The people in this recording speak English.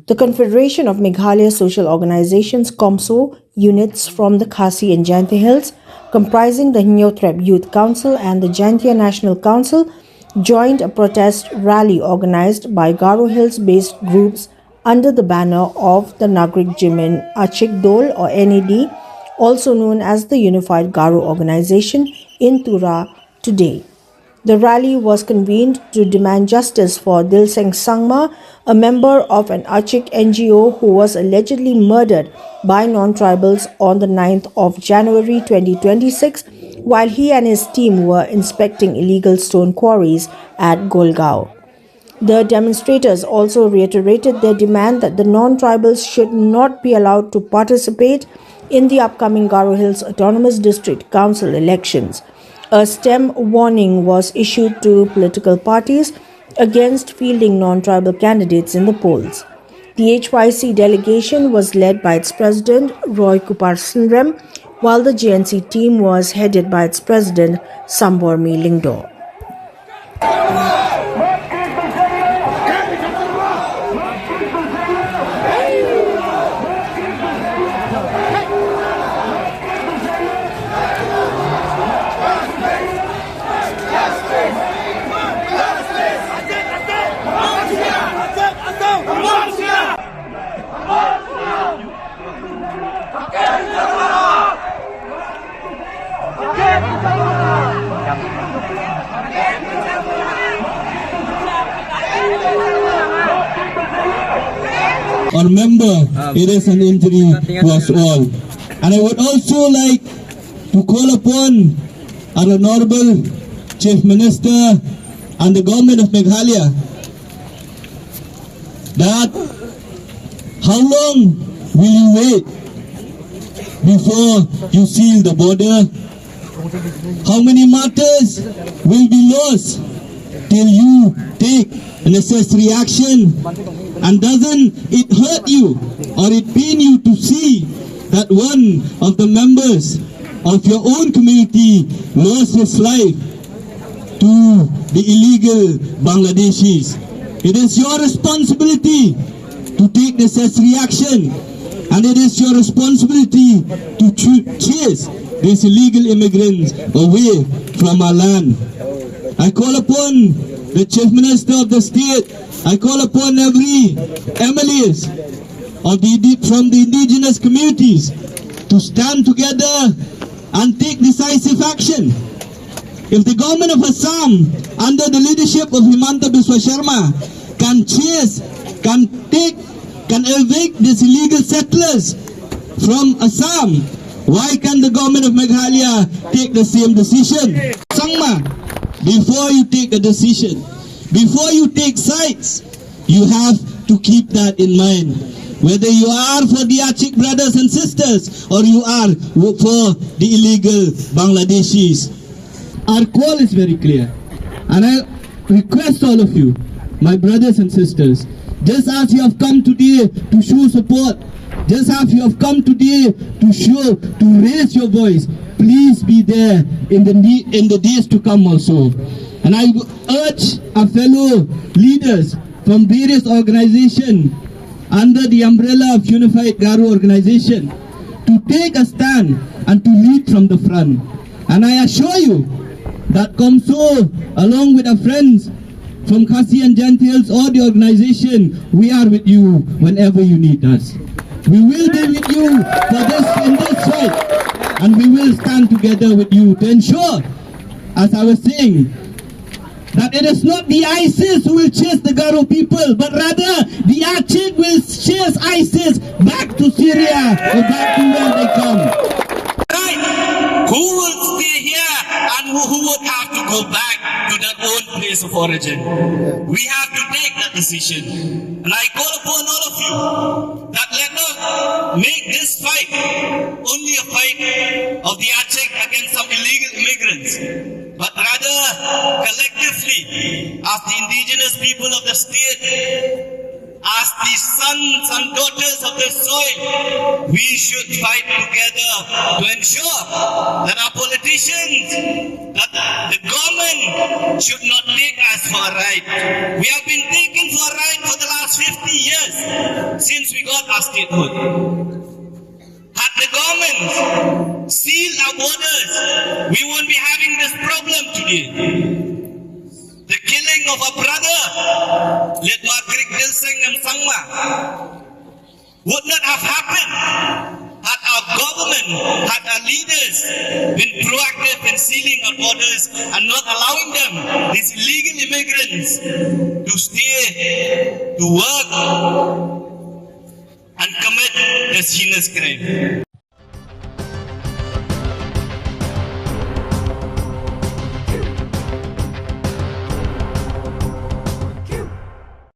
The Confederation of Meghalaya Social Organizations Comso units from the Khasi and Jaintia Hills, comprising the Nyotrep Youth Council and the Jaintia National Council, joined a protest rally organized by Garo Hills-based groups under the banner of the Nagrik Jimin Achik Dol or NAD, also known as the Unified Garo Organization, in Tura today. The rally was convened to demand justice for Dilseng Sangma, a member of an Achik NGO who was allegedly murdered by non-tribals on the 9th of January 2026 while he and his team were inspecting illegal stone quarries at Golgao. The demonstrators also reiterated their demand that the non-tribals should not be allowed to participate in the upcoming Garo Hills Autonomous District Council elections. A STEM warning was issued to political parties against fielding non-tribal candidates in the polls. The HYC delegation was led by its president, Roy Kupar Sunrem, while the GNC team was headed by its president, Sambormi Lingdo. Or member, it is an injury to us all. And I would also like to call upon our Honorable Chief Minister and the Government of Meghalaya that how long will you wait before you seal the border? How many martyrs will be lost till you take necessary action? And doesn't it hurt you or it pain you to see that one of the members of your own community lost his life to the illegal Bangladeshis? It is your responsibility to take necessary action, and it is your responsibility to chase these illegal immigrants away from our land. I call upon the Chief Minister of the state, I call upon every MLAs from the indigenous communities to stand together and take decisive action. If the government of Assam, under the leadership of Himanta Biswa Sharma, can evict these illegal settlers from Assam, why can the government of Meghalaya take the same decision? Sangma, before you take a decision, before you take sides, you have to keep that in mind. Whether you are for the Achik brothers and sisters or you are for the illegal Bangladeshis. Our call is very clear. And I request all of you, my brothers and sisters, just as you have come today to show support, just as you have come today to raise your voice, please be there in the days to come also. And I urge our fellow leaders from various organizations under the umbrella of Unified Garo Organization to take a stand and to lead from the front. And I assure you that Comso, along with our friends from Khasi and Jaintia Hills or the organization, we are with you whenever you need us. We will be with you in this fight, and we will stand together with you to ensure, as I was saying, that it is not the ISIS who will chase the Garo people, but rather the Achik will chase ISIS back to Syria or back to where they come. Right? Who will stay here and who would have to go back to their own place of origin? We have to take that decision. And I call upon all of you that let us make this fight only a fight of the Achik against some illegal immigrants, but rather collectively as the indigenous people of the state as the sons and daughters of the soil, we should fight together to ensure that our politicians, that the government should not take us for a ride. We have been taken for a ride for the last 50 years since we got our statehood. Had the government sealed our borders, we won't be having this problem today. The killing of a brother, led by Dilseng Sangma, would not have happened had our government, had our leaders been proactive in sealing our borders and not allowing them, these illegal immigrants, to stay, to work, and commit this heinous crime.